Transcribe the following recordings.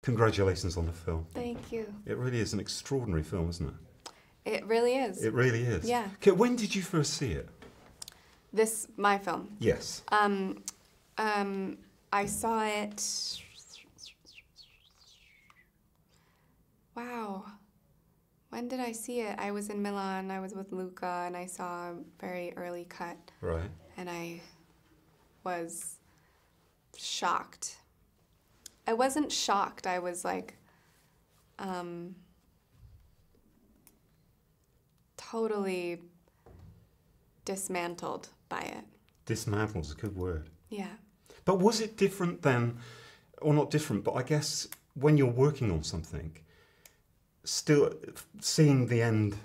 Congratulations on the film. Thank you. It really is an extraordinary film, isn't it? It really is. It really is. Yeah. Okay, when did you first see it? My film. Yes. I saw it. Wow. When did I see it? I was in Milan. I was with Luca, and I saw a very early cut. Right. And I was shocked. I wasn't shocked. I was like, totally dismantled by it. Dismantled is a good word. Yeah. But was it different then, or not different, but I guess when you're working on something, still seeing the end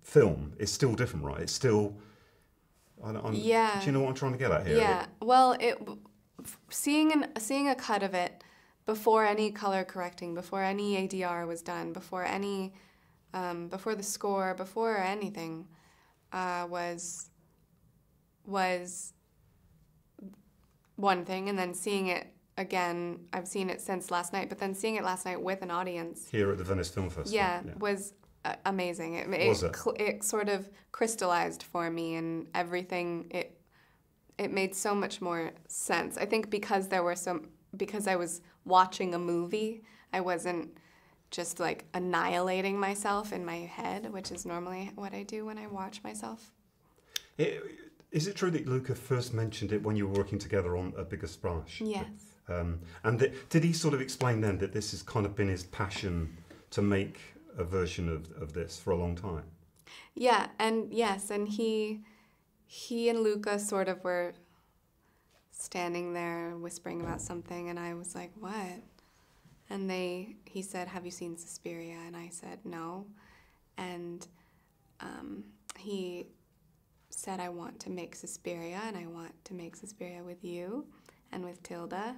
film is still different, right? It's still, yeah. Do you know what I'm trying to get at here? Yeah. Well, seeing a cut of it before any color correcting, before any ADR was done, before the score, before anything, was one thing, and then seeing it again, I've seen it since last night, but then seeing it last night with an audience. Here at the Venice Film Festival. Yeah. Was amazing. It sort of crystallized for me, and everything, it made so much more sense. I think because I was watching a movie, I wasn't just like annihilating myself in my head, which is normally what I do when I watch myself. Is it true that Luca first mentioned it when you were working together on A Bigger Splash? Yes. And did he sort of explain then that this has kind of been his passion to make a version of this for a long time? Yeah, and yes, and he and Luca sort of were standing there whispering about something, and I was like, what? And he said, have you seen Suspiria? And I said, no. And he said, I want to make Suspiria, and I want to make Suspiria with you and with Tilda.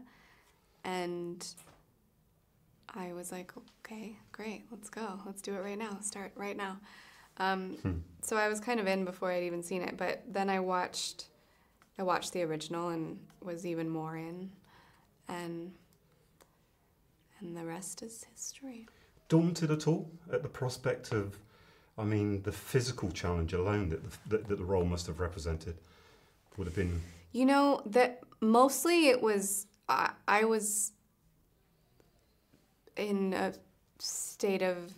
And I was like, okay, great, let's go. Let's do it right now. Start right now. So I was kind of in before I'd even seen it, but then I watched the original and was even more in, and the rest is history. Daunted at all at the prospect of, I mean, the physical challenge alone that the role must have represented would have been? You know, that mostly it was, I was in a state of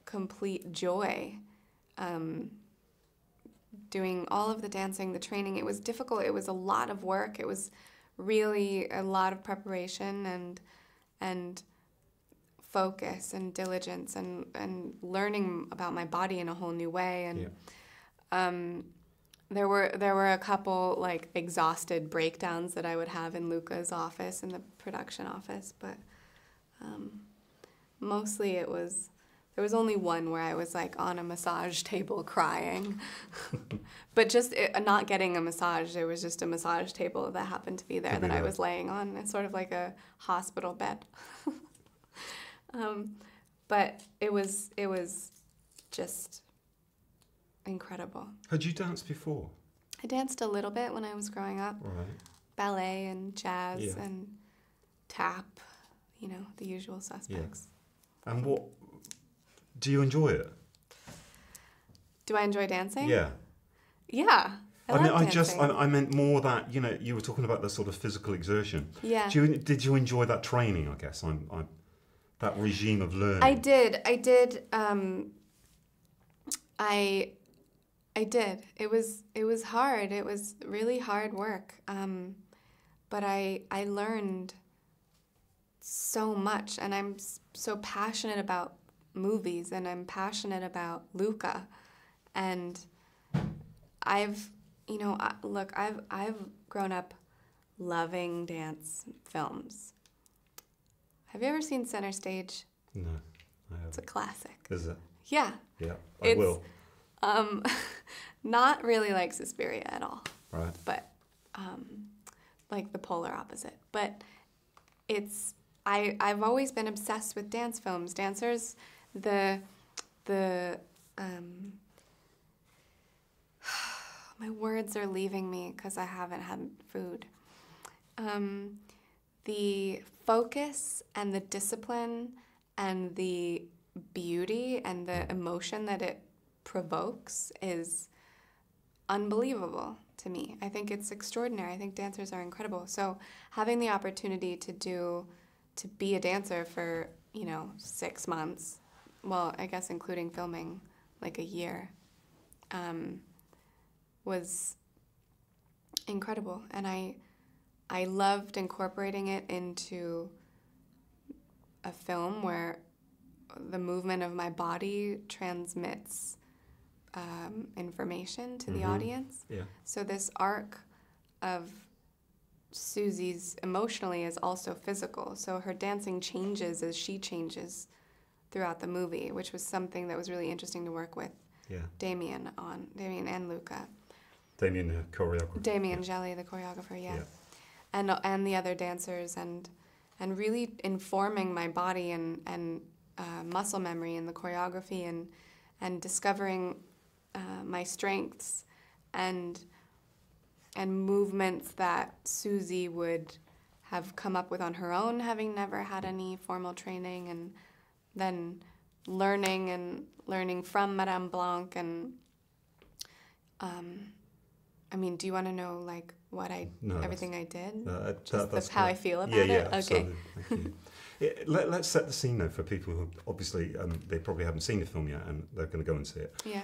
complete joy. Doing all of the dancing, the training, it was difficult. It was a lot of work. It was really a lot of preparation and focus and diligence and learning about my body in a whole new way. And yeah. There were a couple like exhausted breakdowns that I would have in Luca's office, in the production office, but mostly it was. There was only one where I was like on a massage table crying, but just not getting a massage. There was just a massage table that happened to be there that I was laying on. It's sort of like a hospital bed. But it was just incredible. Had you danced before? I danced a little bit when I was growing up. Right. Ballet and jazz and tap, the usual suspects. Yeah. And what... Do you enjoy it? Do I enjoy dancing? Yeah. Yeah. I love dancing. I meant more that, you were talking about the sort of physical exertion. Yeah. Did you enjoy that training, I guess? That regime of learning? I did. I did. It was hard. It was really hard work. But I learned so much, and I'm so passionate about movies, and I'm passionate about Luca, and I've grown up loving dance films. Have you ever seen Center Stage? No, I haven't. It's a classic. Is it? Yeah. Yeah, I will. Not really like Suspiria at all. Right. But like the polar opposite. But I've always been obsessed with dance films. Dancers. My words are leaving me because I haven't had food. the focus and the discipline and the beauty and the emotion that it provokes is unbelievable to me. I think it's extraordinary. I think dancers are incredible. So having the opportunity to be a dancer for, 6 months, well, I guess including filming, like a year, was incredible. And I loved incorporating it into a film where the movement of my body transmits information to the audience. Yeah. So this arc of Susie's emotionally is also physical. So her dancing changes as she changes throughout the movie, which was something that was really interesting to work with Damien and Luca. Damien, the choreographer. Damien Jelly, the choreographer, yeah. And the other dancers, and really informing my body and muscle memory and the choreography, and discovering my strengths and movements that Susie would have come up with on her own, having never had any formal training, and then learning from Madame Blanc. And do you want to know like what everything I did? That's how I feel about it. Yeah, okay. Absolutely. Thank you. Let's set the scene though for people who obviously they probably haven't seen the film yet and they're going to go and see it. Yeah.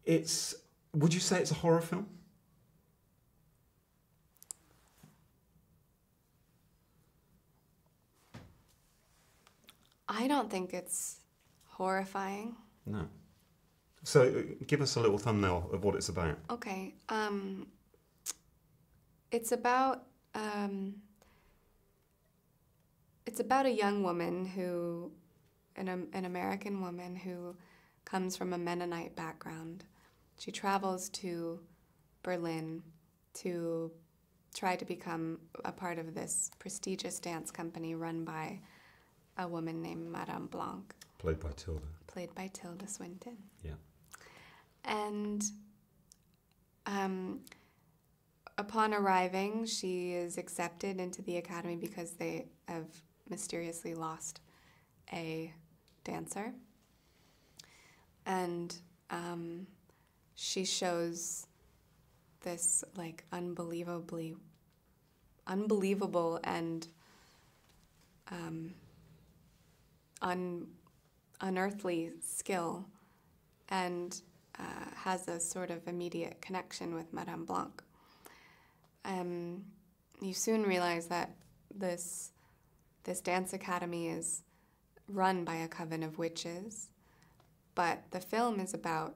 It's. Would you say it's a horror film? I don't think it's horrifying. No. So give us a little thumbnail of what it's about. Okay. It's about a young woman who, an American woman who comes from a Mennonite background. She travels to Berlin to try to become a part of this prestigious dance company run by a woman named Madame Blanc. Played by Tilda. Played by Tilda Swinton. Yeah. And upon arriving, she is accepted into the academy because they have mysteriously lost a dancer. And she shows this like unbelievable and unearthly skill, and has a sort of immediate connection with Madame Blanc. You soon realize that this dance academy is run by a coven of witches, but the film is about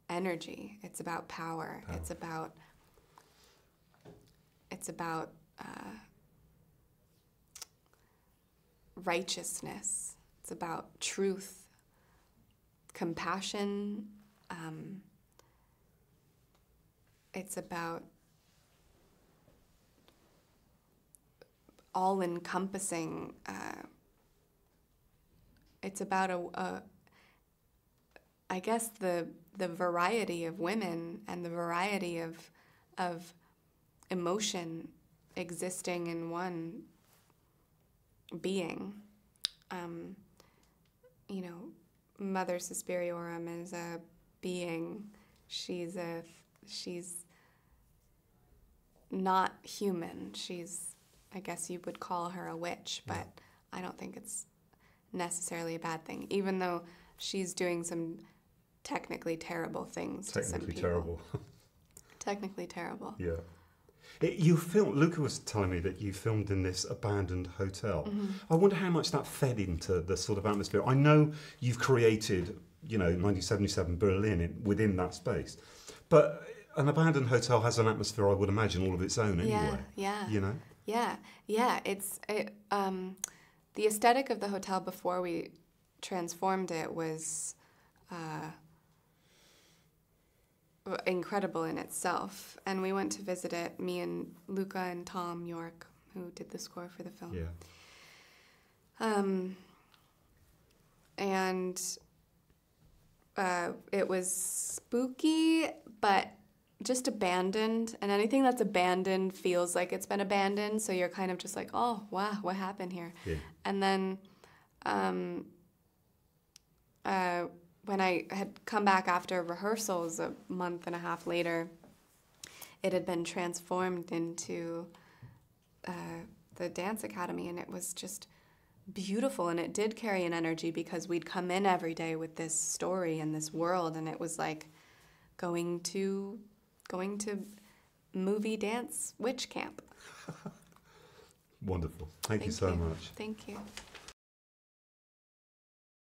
energy. It's about power. It's about righteousness. It's about truth, compassion. It's about all-encompassing. It's about I guess the variety of women and the variety of emotion existing in one being. Mother Suspiriorum is a being. She's not human. I guess you would call her a witch, but I don't think it's necessarily a bad thing, even though she's doing some technically terrible things to some people. Technically terrible. Yeah. Luca was telling me that you filmed in this abandoned hotel. Mm-hmm. I wonder how much that fed into the sort of atmosphere. I know you've created, 1977 Berlin within that space, but an abandoned hotel has an atmosphere, I would imagine, all of its own anyway. Yeah. Yeah. It's the aesthetic of the hotel before we transformed it was incredible in itself, and we went to visit it, me and Luca and Tom York, who did the score for the film. And it was spooky, but just abandoned, and anything that's abandoned feels like it's been abandoned, so you're kind of just like, oh, wow, what happened here? Yeah. And then when I had come back after rehearsals a month and a half later, it had been transformed into the dance academy, and it was just beautiful, and it did carry an energy because we'd come in every day with this story and this world, and it was like going to movie dance witch camp. Wonderful. Thank you so much. Thank you.